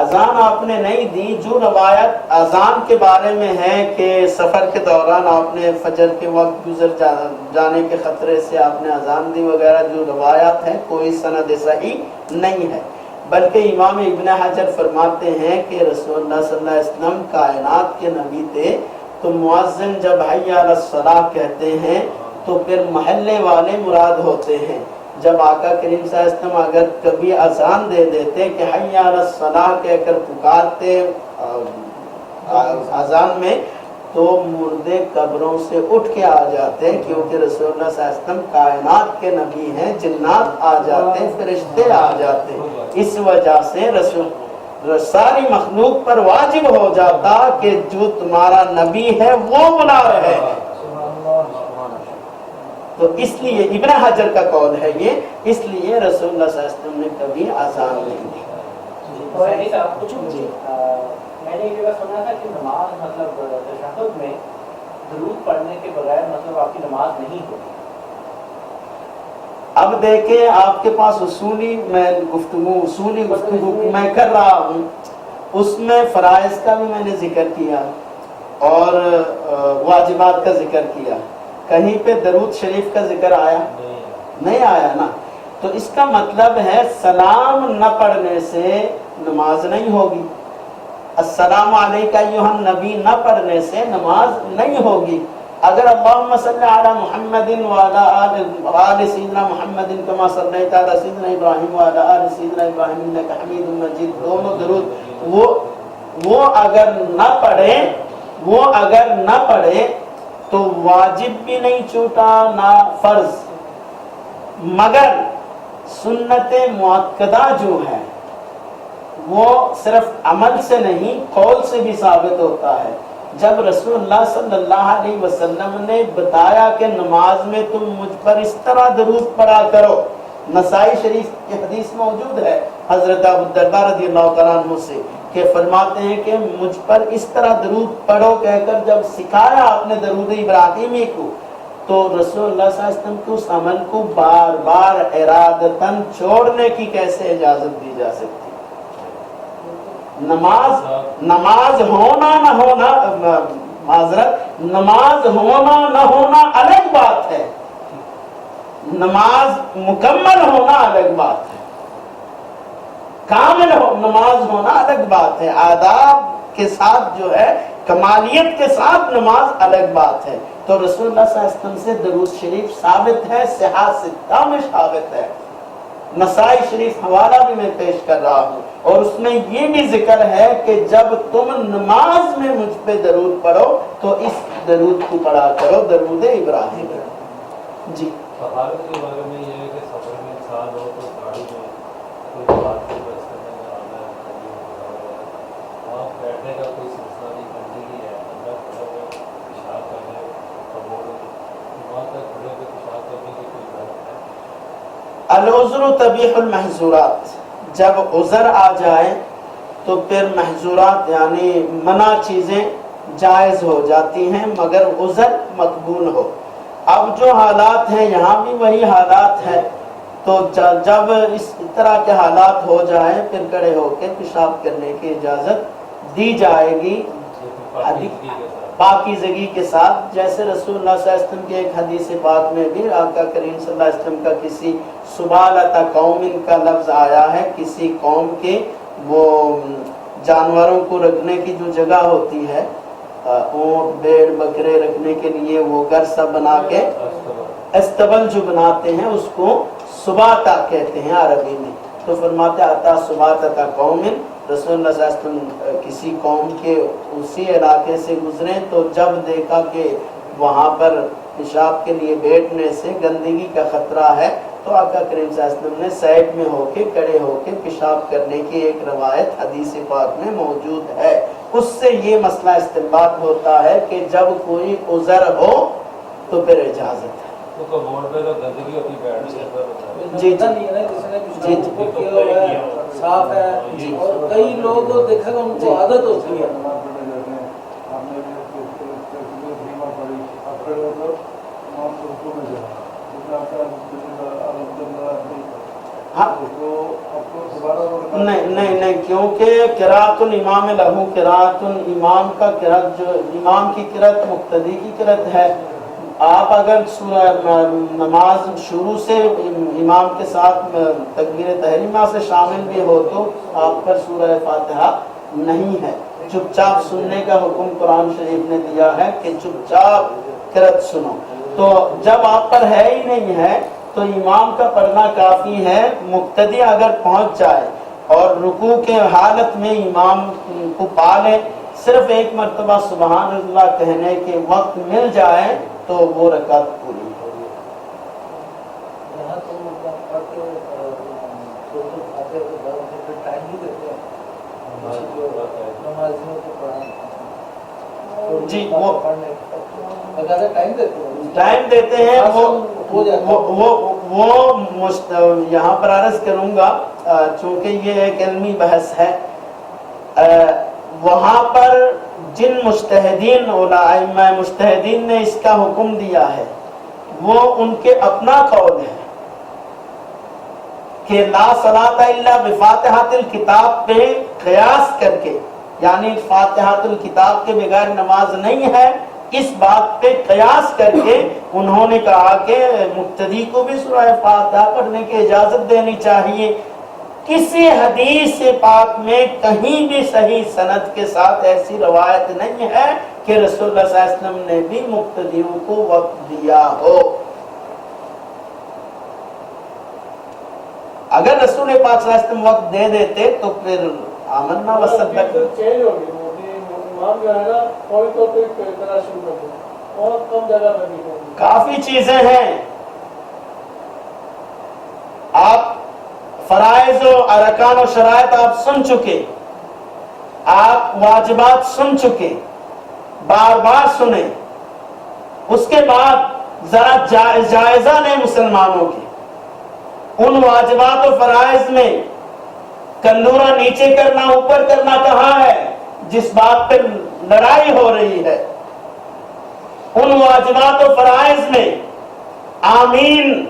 اذان آپ نے نہیں دی. جو روایت اذان کے بارے میں ہے کہ سفر کے دوران آپ نے فجر کے وقت گزر جانے کے خطرے سے آپ نے اذان دی وغیرہ، جو روایات ہیں کوئی سند صحیح نہیں ہے. بلکہ امام ابن حجر فرماتے ہیں کہ رسول اللہ صلی اللہ علیہ وسلم کائنات کے نبی تھے، تو مؤذن جب حی علی الصلاۃ کہتے ہیں تو پھر محلے والے مراد ہوتے ہیں. جب آقا کریم صلی اللہ علیہ وسلم اگر کبھی اذان دے دیتے کہ حی علی الصلاۃ کہہ کر پکارتے اذان میں، تو مردے قبروں سے اٹھ کے آ جاتے ہیں، کیونکہ رسول اللہ صلی اللہ علیہ وسلم کائنات کے نبی ہیں. جنات آ جاتے، فرشتے آ جاتے. اس وجہ سے ساری مخلوق پر واجب ہو جاتا کہ جو تمہارا نبی ہے وہ بلا رہے ہیں. تو اس لیے ابن حجر کا قول ہے یہ، اس لیے رسول اللہ صلی اللہ علیہ وسلم نے کبھی اذان نہیں دی. میں نے یہ سنا تھا کہ نماز مطلب تشہد میں درود پڑھنے کے بغیر مطلب آپ کی نماز نہیں ہوتی. اب دیکھیں آپ کے پاس اصولی گفتگو میں کر رہا ہوں، اس میں فرائض کا بھی میں نے ذکر کیا اور واجبات کا ذکر کیا. کہیں پہ درود شریف کا ذکر آیا نہیں آیا نا. تو اس کا مطلب ہے سلام نہ پڑھنے سے نماز نہیں ہوگی. السلام علیکہ ایھا النبی نہ پڑھنے سے نماز نہیں ہوگی. اگر اللہم صلی علی محمد وعلی آل سیدنا محمد کما صلیت علی سیدنا ابراہیم وعلی آل سیدنا ابراہیم انک حمید مجید، دونوں درود وہ اگر نہ پڑھے تو واجب بھی نہیں چھوٹا نہ فرض، مگر سنت مؤکدہ جو ہے وہ صرف عمل سے نہیں قول سے بھی ثابت ہوتا ہے. جب رسول اللہ صلی اللہ علیہ وسلم نے بتایا کہ نماز میں تم مجھ پر اس طرح درود پڑھا کرو، نسائی شریف کی حدیث موجود ہے حضرت ابو الدرداء رضی اللہ تعالیٰ عنہ سے کہ فرماتے ہیں کہ مجھ پر اس طرح درود پڑھو کہہ کر جب سکھایا آپ نے درود ابراہیمی کو، تو رسول اللہ صلی اللہ علیہ وسلم کو اس عمل کو بار بار ارادتاً چھوڑنے کی کیسے اجازت دی جا سکتی؟ نماز ہونا نہ ہونا معذرت نماز ہونا نہ ہونا الگ بات ہے، نماز مکمل ہونا الگ بات ہے، کامل نماز ہونا الگ بات ہے، آداب کے ساتھ جو ہے کمالیت کے ساتھ نماز الگ بات ہے. تو رسول اللہ صلی اللہ علیہ وسلم سے درود شریف ثابت ہے، صحاح ستہ میں ثابت ہے. نسائی شریف حوالہ بھی میں پیش کر رہا ہوں، اور اس میں یہ بھی ذکر ہے کہ جب تم نماز میں مجھ پہ درود پڑھو تو اس درود کو پڑھا کرو، درود ابراہیم. جی طہارت کے بارے میں یہ ہے کہ سفر میں انسان ہو تو گاڑی میں کوئی بات کو بس کرنے میں آنا ہے، وہاں بیٹھنے کا کوئی سلسلہ نہیں، گندگی ہے، اندر کھڑے ہوئے پیشاب کرنے وہاں تک کھڑے ہوئے پیشاب کرنے کی کوئی بات ہے؟ العذر تبیح المحظورات، جب عذر آ جائے تو پھر محظورات یعنی منع چیزیں جائز ہو جاتی ہیں مگر عذر مقبول ہو. اب جو حالات ہیں یہاں بھی وہی حالات ہیں، تو جب اس طرح کے حالات ہو جائیں پھر کھڑے ہو کے پیشاب کرنے کی اجازت دی جائے گی پاکیزگی کے ساتھ. جیسے رسول اللہ صلی اللہ علیہ وسلم کے ایک حدیث پاک میں بھی آقا کریم صلی اللہ علیہ وسلم کا کسی سبالۃ قوم کا لفظ آیا ہے، کسی قوم کے وہ جانوروں کو رکھنے کی جو جگہ ہوتی ہے، اونٹ بھیڑ بکرے رکھنے کے لیے وہ گھر سب بنا کے استبل جو بناتے ہیں اس کو سباتا کہتے ہیں عربی میں. تو فرماتے آتا سباتۃ قوم، رسول اللہ صلی اللہ علیہ وسلم کسی قوم کے اسی علاقے سے گزرے تو جب دیکھا کہ وہاں پر پیشاب کے لیے بیٹھنے سے گندگی کا خطرہ ہے تو آقا کریم صلی اللہ علیہ وسلم نے سائڈ میں ہو کے کھڑے ہو کے پیشاب کرنے کی ایک روایت حدیث پاک میں موجود ہے. اس سے یہ مسئلہ استنباط ہوتا ہے کہ جب کوئی عذر ہو تو پھر اجازت ہے. تو موڑ پہ تو گندگی ہوتی بیٹھ جی جی صاف ہے، اور کئی لوگ دیکھا کہ ان کو عادت ہوتی ہے. ہاں نہیں کیونکہ قراءۃ الامام لہو قراءۃ امام کا قراءت جو امام کی قراءت مقتدی کی قراءت ہے. آپ اگر سورہ نماز شروع سے امام کے ساتھ تکبیر تحریمہ سے شامل بھی ہو تو آپ پر سورہ فاتحہ نہیں ہے. چپ چاپ سننے کا حکم قرآن شریف نے دیا ہے کہ چپ چاپ قراءت سنو. تو جب آپ پر ہے ہی نہیں ہے تو امام کا پڑھنا کافی ہے. مقتدی اگر پہنچ جائے اور رکوع کے حالت میں امام کو پا لے, صرف ایک مرتبہ سبحان اللہ کہنے کے وقت مل جائے تو وہ رکعت پوری ہوگی. یہاں تو پڑھتے ٹائم نہیں دیتے نمازیوں کو پڑھانے جی وہ ٹائم دیتے ہیں ٹائم دیتے ہیں. وہ یہاں پر عرض کروں گا چونکہ یہ ایک علمی بحث ہے. وہاں پر جن مجتہدین علماء مجتہدین نے اس کا حکم دیا ہے وہ ان کے اپنا قول ہے کہ لا صلاۃ الا بفاتحۃ الکتاب پہ قیاس کر کے, یعنی فاتحۃ الکتاب کے بغیر نماز نہیں ہے, اس بات پہ قیاس کر کے انہوں نے کہا کہ مقتدی کو بھی سورہ فاتحہ پڑھنے کی اجازت دینی چاہیے. کسی حدیث پاک میں کہیں بھی صحیح سند کے ساتھ ایسی روایت نہیں ہے کہ رسول اللہ صلی اللہ علیہ وسلم نے بھی مقتدیوں کو وقت دیا ہو. اگر رسول پاک صلی اللہ علیہ وسلم وقت دے دیتے تو پھر آمنا وصدق چینج ہو گئی. امام جو ہے نا فوری طور پہ کرنا شروع کر دیں اور کم جگہ میں بھی کافی چیزیں ہیں. آپ فرائض و ارکان و شرائط آپ سن چکے, آپ واجبات سن چکے, بار بار سنیں. اس کے بعد ذرا جائزہ لیں مسلمانوں کے. ان واجبات و فرائض میں کندورا نیچے کرنا اوپر کرنا کہاں ہے جس بات پہ لڑائی ہو رہی ہے. ان واجبات و فرائض میں آمین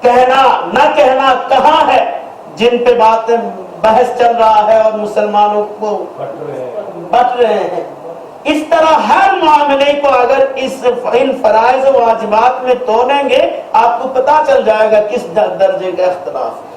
کہنا نہ کہنا کہاں ہے جن پہ باتیں بحث چل رہا ہے اور مسلمانوں کو بٹ رہے ہیں. اس طرح ہر معاملے کو اگر ان فرائض و واجبات میں تولیں گے آپ کو پتا چل جائے گا کس درجے کا اختلاف ہے.